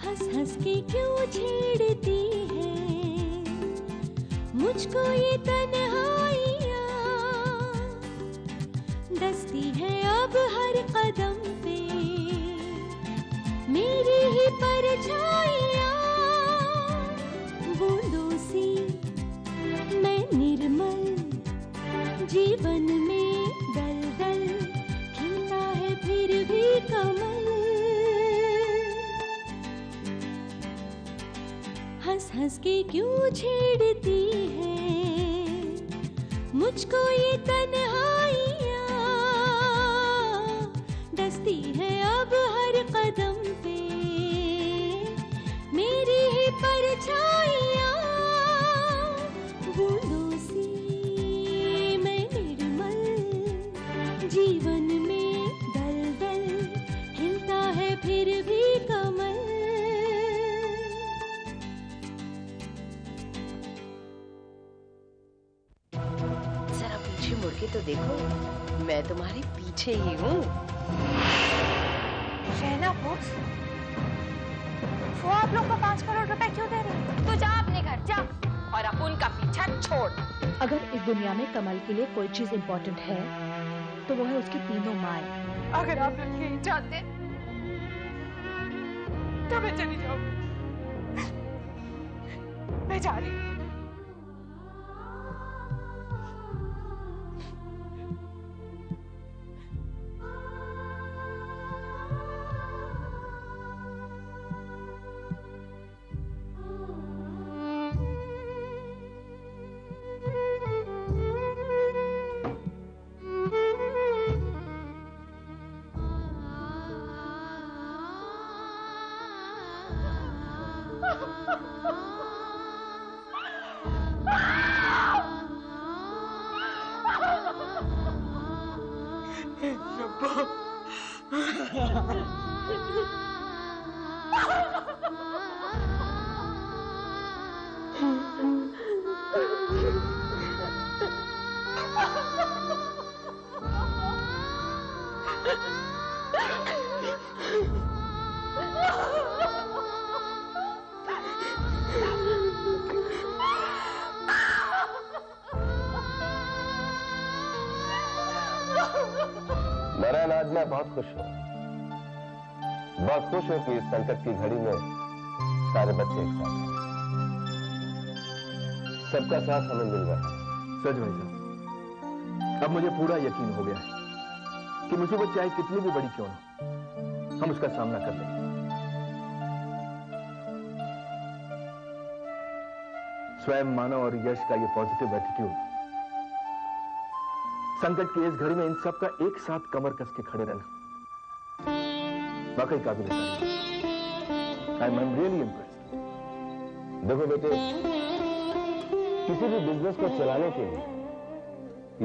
हंस हंस के क्यों छेड़ती है मुझको ये तन्हाइयाँ, दस्ती है अब हर कदम पे मेरी ही परछाइयाँ। बूंदों सी मैं निर्मल जीवन में दलदल, खिलता है फिर भी कमल। हंस हंस के क्यों छेड़ती है मुझको ये तन्हाइयाँ, दस्ती है अब हर कदम पे मेरी ही परछाइयाँ। बूंदों सी मैं निर्मल जीवन में दलदल, हिलता है फिर भी कमल। जरा पीछे मुड़ के तो देखो, मैं तुम्हारे पीछे ही हूँ। शहना बोस, वो आप लोग को 5 करोड़ रुपए क्यों दे रही है? तू जा अपने घर जा और अब उनका पीछा छोड़। अगर इस दुनिया में कमल के लिए कोई चीज इम्पोर्टेंट है तो वो है उसकी तीनों माएं। अगर आप लोग यही चाहते तो मैं चली जाऊंगी। मैं जा रही हूँ। बहरहाल आज मैं बहुत खुश हूँ, बहुत खुश हूँ कि इस संकट की घड़ी में सारे बच्चे एक साथ हैं। सबका साथ हमें मिल रहा है। सच भाई साहब, अब मुझे पूरा यकीन हो गया है कि मुसीबत चाहे कितनी भी बड़ी क्यों हो, हम उसका सामना कर लेंगे। स्वयं मानव और यश का ये पॉजिटिव एटीट्यूड संकट की इस घड़ी में इन सब का एक साथ कमर कस के खड़े रहना वाकई काबिल तारीफ। I am really impressed. देखो बेटे, किसी भी बिजनेस को चलाने के लिए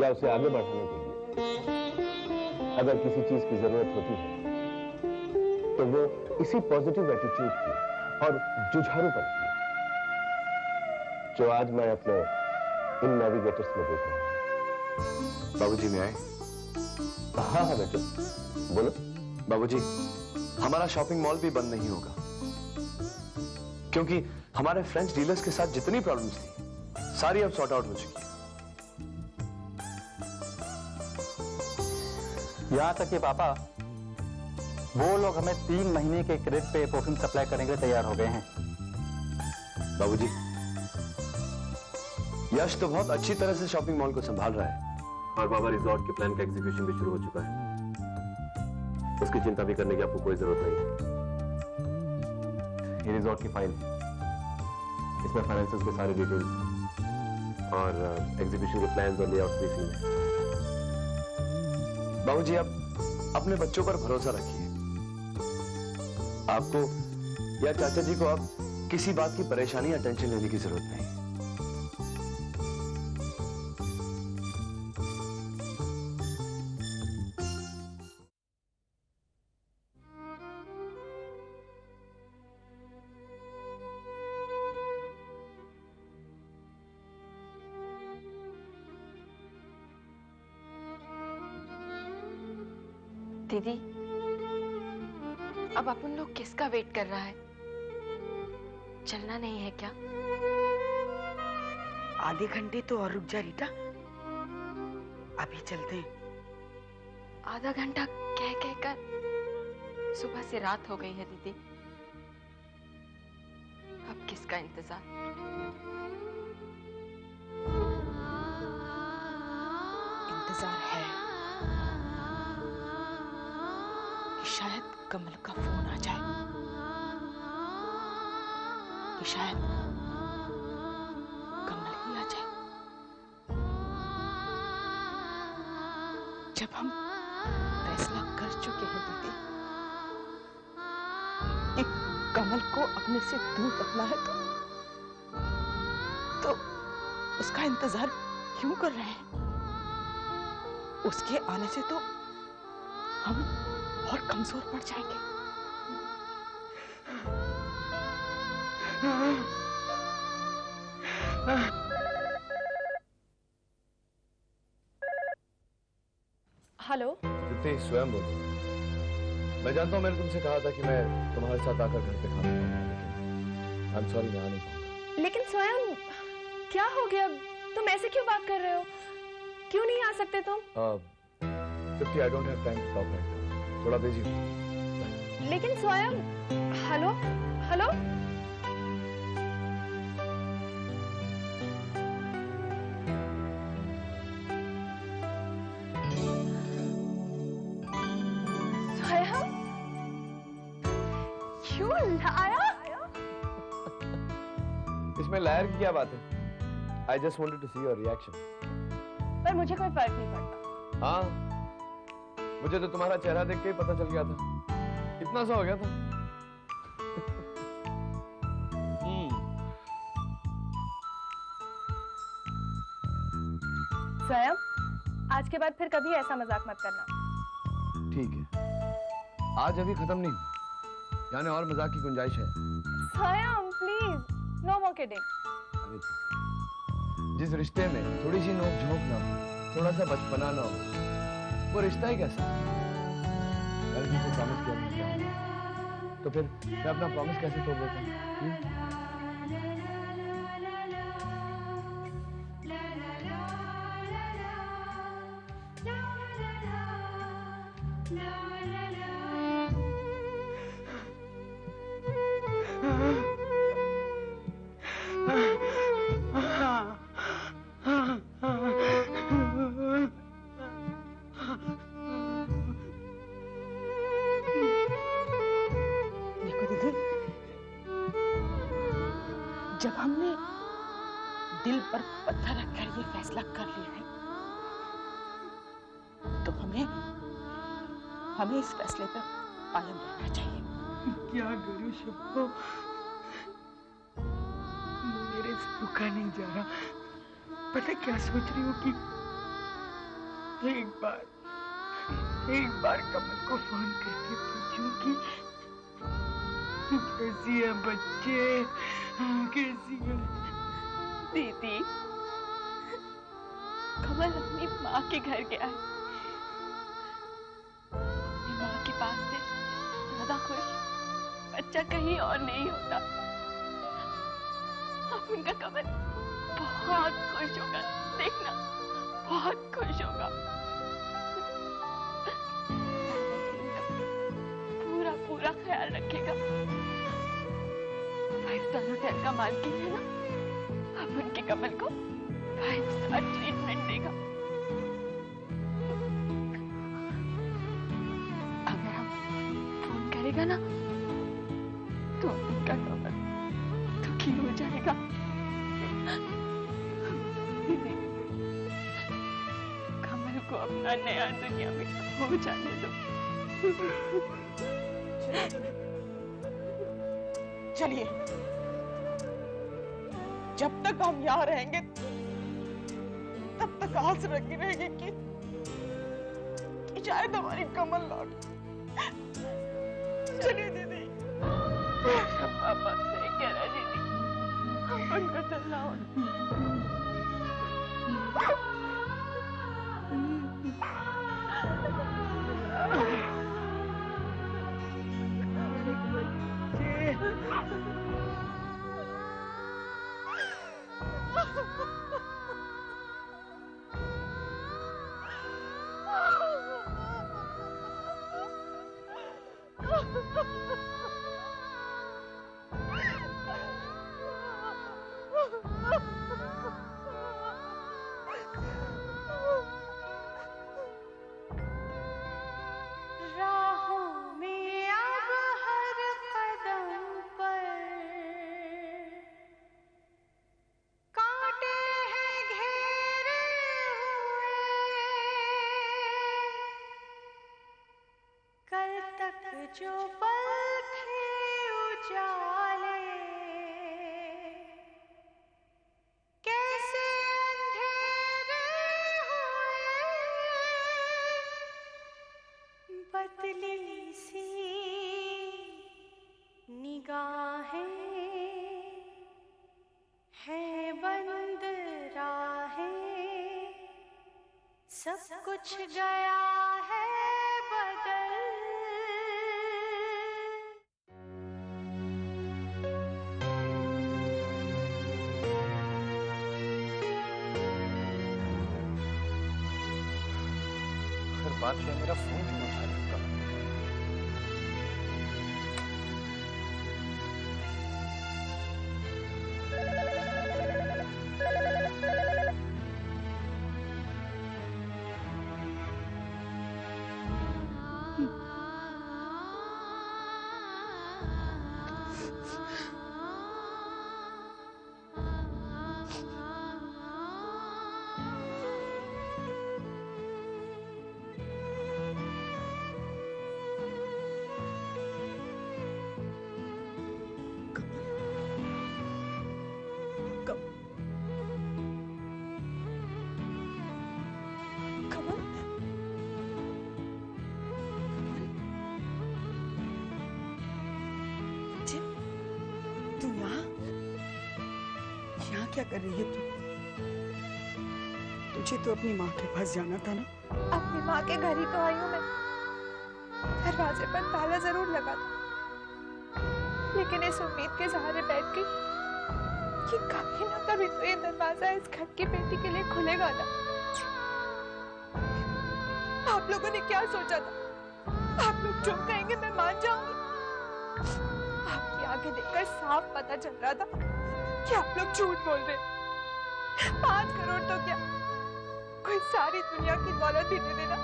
या उसे आगे बढ़ाने के लिए अगर किसी चीज की जरूरत होती है तो वो इसी पॉजिटिव एटीट्यूड की और जुझारूपन की जो आज मैं अपने इन नेविगेटर्स में देख रहा हूं। बाबूजी में आए? हाँ हाँ बेटे बोलो। बाबूजी, हमारा शॉपिंग मॉल भी बंद नहीं होगा क्योंकि हमारे फ्रेंच डीलर्स के साथ जितनी प्रॉब्लम्स थी सारी अब सॉर्ट आउट हो चुकी है। यहां तक कि पापा, वो लोग हमें 3 महीने के क्रेडिट पे परफ्यूम सप्लाई करने के लिए तैयार हो गए हैं। बाबूजी, यश तो बहुत अच्छी तरह से शॉपिंग मॉल को संभाल रहा है और बाबा रिजॉर्ट के प्लान का एग्जीक्यूशन भी शुरू हो चुका है। उसकी चिंता भी करने की आपको कोई जरूरत नहीं है। ये रिजॉर्ट की फाइल है, इसमें फाइनेंसेस के सारे डिटेल्स हैं और एग्जीक्यूशन के प्लान्स और लेआउट्स भी इसी में। बाबूजी, आप अपने बच्चों पर भरोसा रखिए। आपको या चाचा जी को अब किसी बात की परेशानी या टेंशन लेने की जरूरत नहीं। दीदी, अब अपन लोग किसका वेट कर रहा है? चलना नहीं है क्या? आधे घंटे तो और रुक जा रीटा, अभी चलते हैं। आधा घंटा कह कर सुबह से रात हो गई है दीदी। अब किसका इंतजार? इंतजार है कि शायद कमल का फोन आ जाए, कि शायद कमल ही आ जाए। जब हम फैसला कर चुके हैं दीदी कि कमल को अपने से दूर रखना है, तो उसका इंतजार क्यों कर रहे हैं? उसके आने से तो हम और कमजोर पड़ जाएंगे। हेलो दीप्ति, स्वयं बोल। मैं जानता हूँ, मैंने तुमसे कहा था कि मैं तुम्हारे साथ आकर घर पे खाना खाऊंगा, लेकिन आई एम सॉरी, मैं आ नहीं पाऊंगा। लेकिन स्वयं क्या हो गया? तुम ऐसे क्यों बात कर रहे हो? क्यों नहीं आ सकते तुम? Dipti, I don't have time to talk right now, थोड़ा बिजी हूँ। लेकिन स्वयं, हेलो हेलो, स्वयं क्यों लाया? इसमें लायर की क्या बात है? I just wanted to see your reaction. पर मुझे कोई फर्क नहीं पड़ता। हाँ, मुझे तो तुम्हारा चेहरा देख के ही पता चल गया था, इतना सा हो गया था। स्वयं, आज के बाद फिर कभी ऐसा मजाक मत करना। ठीक है, आज अभी खत्म नहीं हुई, यानी और मजाक की गुंजाइश है। स्वयं प्लीज, नो मोर किडिंग। जिस रिश्ते में थोड़ी सी नोक झोंक ना हो, थोड़ा सा बचपना ना हो, वो रिश्ता ही कैसा? मैंने तुमसे प्रॉमिस किया, तो फिर मैं अपना प्रॉमिस कैसे तोड़ देता हूँ? जब हमने दिल पर पत्थर रखकर ये फैसला कर लिया है, तो हमें इस फैसले पर कायम रहना चाहिए। क्या करूं शुभो, मेरे से रुका नहीं जा रहा। पता क्या सोच रही हूँ कि एक बार कमल को फोन करके पूछूं कि कैसी है बच्चे, कैसी है? दीदी, कमल अपनी माँ के घर गया है। अपनी माँ के पास से ज्यादा खुश बच्चा कहीं और नहीं होता। अब उनका कमल बहुत खुश होगा, देखना, बहुत खुश होगा। पूरा पूरा ख्याल रखेगा। 5 स्टार होटल का मालकिन है ना, अब उनके कमल को 5 स्टार ट्रीटमेंट देगा। अगर हम फोन करेगा ना, तो उनका कमल दुखी हो जाएगा। दीदी, कमल को अपना नया दुनिया में खो जाने दो। चलिए, जब तक हम यहाँ रहेंगे तब तक आस लगी रहेगी कि शायद हमारी कमल लौट। चलिए दीदी। पापा सही कह रहा है दीदी, अपन को चलना होगा। राहों में अब हर कदम पर कांटे हैं घेरे हुए, कल तक जो पल थे उजाले कैसे अंधेरे हुए, बदली सी निगाहें हैं बंद राहें, सब कुछ गया है बदल। फिर बात क्या, मेरा फोन क्यों उठा रही है? तू यहाँ क्या कर रही है तू? तुझे तो अपनी माँ के पास जाना था ना। अपनी माँ के घर ही तो आई हूँ मैं। दरवाजे पर ताला जरूर लगा था, लेकिन इस उम्मीद के सहारे बैठ गई कि कभी ना कभी तो ये दरवाजा इस घर की बेटी के लिए खुलेगा ना। आप लोगों ने क्या सोचा था? आप लोग जो कहेंगे मैं मान जाऊंगी। आपकी आंखें देखकर साफ पता चल रहा था कि आप लोग झूठ बोल रहे। 5 करोड़ तो क्या, कोई सारी दुनिया की दौलत भी दे देना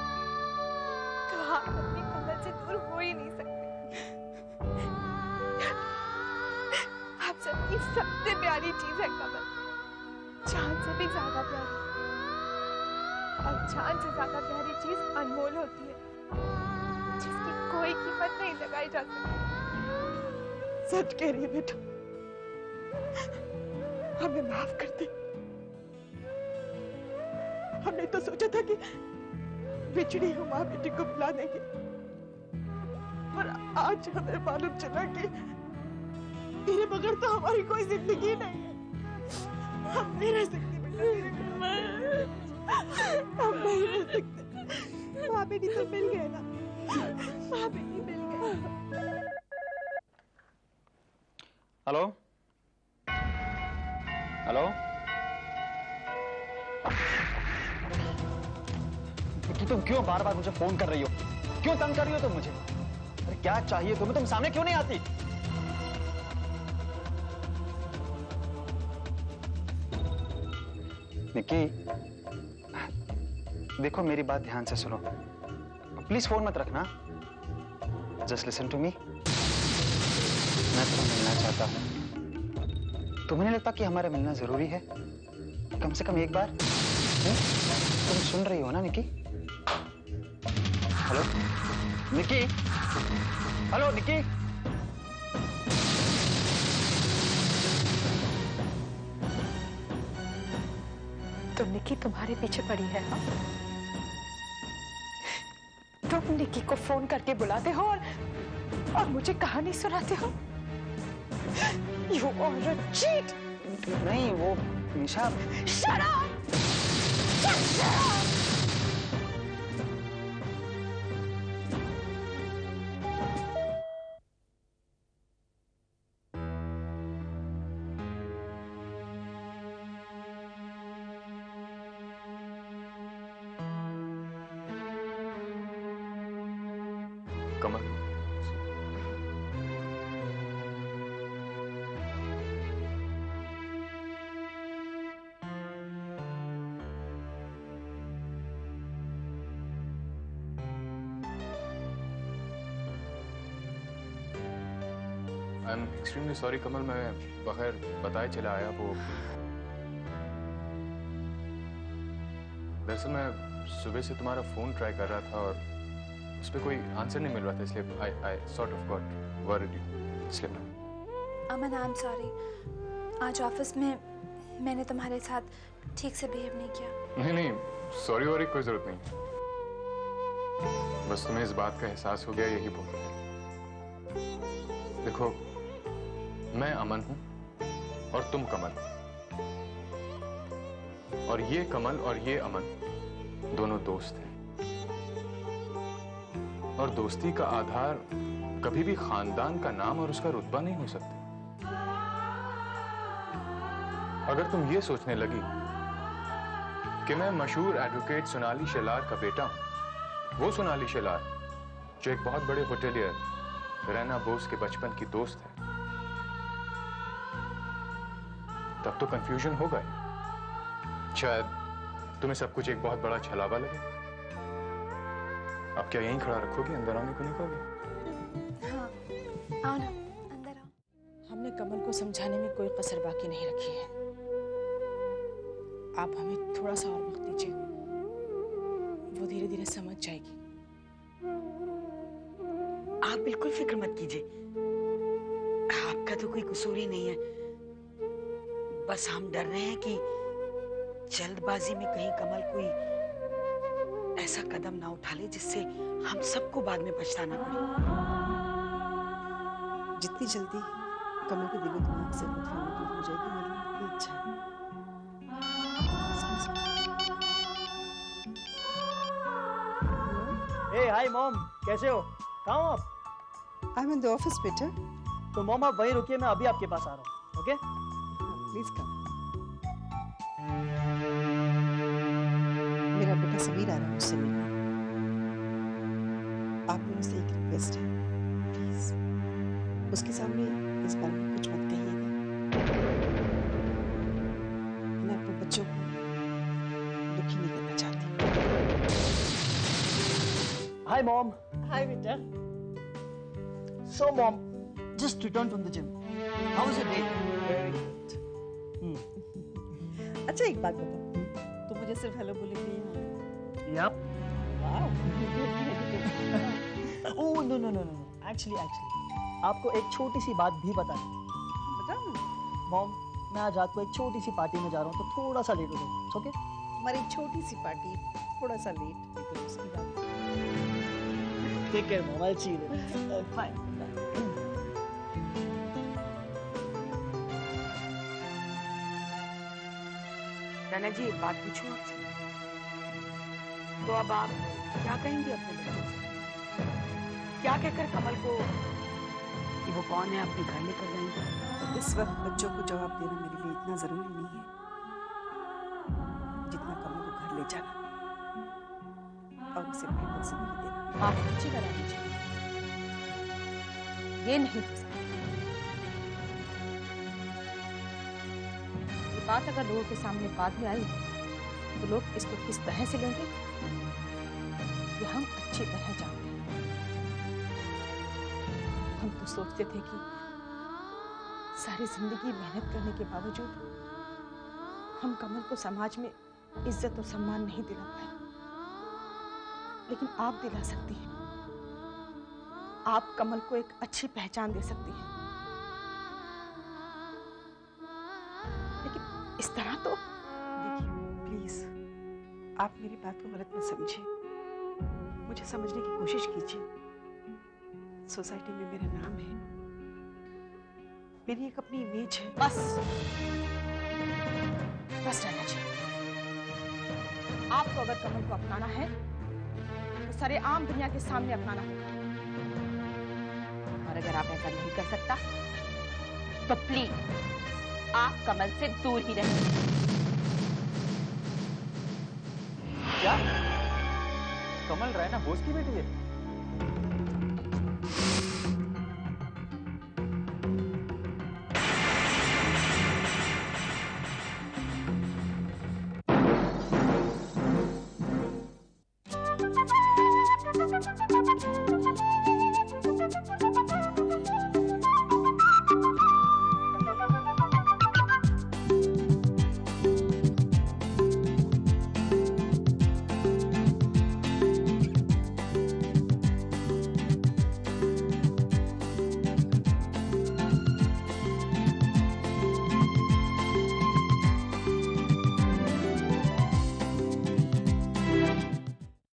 तो आप अपनी कमर से दूर हो ही नहीं सकते। आप सबकी सबसे प्यारी चीज है कमर, जान से भी ज्यादा प्यारी। और जान से ज्यादा प्यारी चीज अनमोल होती है, जिसकी कोई कीमत नहीं लगाई जा सकती। सच कह रही है बेटा, हमें माफ कर दे। हमने तो सोचा था कि बिछड़ी हुई माँ बेटी को बुला देंगे, पर आज हमें मालूम चला कि तेरे बगैर तो हमारी कोई जिंदगी नहीं है। हम नहीं रह सकते बेटा, हम नहीं रह सकते। माँ बेटी तो मिल गए ना, माँ बेटी मिल गए। हेलो हेलो, कि तुम क्यों बार बार मुझे फोन कर रही हो? क्यों तंग कर रही हो तुम मुझे? अरे क्या चाहिए तुम्हें? तुम सामने क्यों नहीं आती? निक्की, देखो मेरी बात ध्यान से सुनो। प्लीज फोन मत रखना। Just listen to me. मैं तुम्हें मिलना चाहता हूं। तुम्हें नहीं लगता कि हमारा मिलना जरूरी है? कम से कम एक बार। तुम सुन रही हो ना निक्की? Hello Nikki, hello Nikki. तुम निक्की तुम्हारे पीछे पड़ी है हाँ? तुम निक्की को फोन करके बुलाते हो और मुझे कहानी सुनाते हो। You are a cheat! नहीं वो Nisha. Shut up! Just shut up! Kamal, I am extremely sorry Kamal, मैं बगैर बताए चला आया। वो दरअसल मैं सुबह से तुम्हारा फोन ट्राई कर रहा था और उस पर कोई आंसर नहीं मिल रहा था, इसलिए I sort of got worried, इसलिए। अमन, आई एम सॉरी, आज ऑफिस में मैंने तुम्हारे साथ ठीक से बिहेव नहीं किया। नहीं नहीं, सॉरी वॉरी कोई जरूरत नहीं, बस तुम्हें इस बात का एहसास हो गया, यही बहुत है। देखो, मैं अमन हूं और तुम कमल, और ये कमल और ये अमन दोनों दोस्त हैं, और दोस्ती का आधार कभी भी खानदान का नाम और उसका रुतबा नहीं हो सकता। अगर तुम ये सोचने लगी कि मैं मशहूर एडवोकेट सोनाली शेलार का बेटा हूं, वो सोनाली शेलार जो एक बहुत बड़े होटेलियर रैना बोस के बचपन की दोस्त है, तब तो कंफ्यूजन होगा ही। शायद तुम्हें सब कुछ एक बहुत बड़ा छलावा लगे। अब क्या यहीं खड़ा रखोगे, अंदर आने को नहीं कहोगे? हाँ, आओ ना, अंदर आओ। हमने कमल को समझाने में कोई कसर बाकी नहीं रखी है। आप हमें थोड़ा सा और वक्त दीजिए, वो धीरे धीरे समझ जाएगी। आप बिल्कुल फिक्र मत कीजिए, आपका तो कोई कसूर ही नहीं है। बस हम डर रहे हैं कि जल्दबाजी में कहीं कमल कोई ऐसा कदम ना उठा ले जिससे हम सबको बाद में पछताना पड़े। जितनी जल्दी कमल के दिलो दिमाग से बदफहमी दूर हो जाएगी, मेरी ये इच्छा है। हे हाय मॉम, कैसे हो? कहाँ हो आप? I am in the office बेटा। तो मॉम आप वहीं रुकिए, मैं अभी आपके पास आ रहा हूँ। Okay, please come. मेरा बेटा समीर आ रहा है मुझसे मिलने। आप लोगों से एक रिक्वेस्ट है, प्लीज उसके सामने इस बारे में कुछ मत कहिएगा। मैं अपने बच्चों को दुखी नहीं करना चाहती। Hi mom. हाय बेटा। So mom, just returned from the gym. How was your day? Very good. अच्छा एक बात बताओ, तुम मुझे सिर्फ हेलो बोले कि यहाँ? Yep. Wow. Oh no no no no. Actually आपको एक छोटी सी बात भी बतानी। बताओ ना। मॉम, मैं आज रात को एक छोटी सी पार्टी में जा रहा हूँ, तो थोड़ा सा लेट हो जाएगा। ओके? हमारी छोटी सी पार्टी थोड़ा सा लेट, लेकिन उसकी बात। Take care mom. I'll see you later. Fine. नाना जी, एक बात पूछूं आपसे? तो अब आप क्या कहेंगे अपने बच्चों से? क्या कहकर कमल को कि वो कौन है अपने घर लेकर जाएंगे? इस वक्त बच्चों को जवाब देना मेरे लिए इतना जरूरी नहीं है जितना कमल को घर ले जाना और उसे अपनी जिंदगी देना। आप अच्छी तरह लीजिए, ये नहीं हो सकता। ये बात अगर लोगों के सामने बाद में आई तो लोग इसको किस तरह से लेंगे ये हम अच्छी तरह जानते हैं। हम तो सोचते थे कि सारी जिंदगी मेहनत करने के बावजूद हम कमल को समाज में इज्जत और सम्मान नहीं दिला पाए, लेकिन आप दिला सकती हैं। आप कमल को एक अच्छी पहचान दे सकती हैं। लेकिन इस तरह तो देखिए प्लीज, आप मेरी बात को गलत मत समझिए, मुझे समझने की कोशिश कीजिए। सोसाइटी में मेरा नाम है, मेरी एक अपनी इमेज है। बस रहना चाहिए। आपको अगर कमल को अपनाना है तो सरेआम दुनिया के सामने अपनाना होगा, और अगर आप ऐसा नहीं कर सकता तो प्लीज आप कमल से दूर ही रहें। क्या कमल रैना बोस की बेटी है?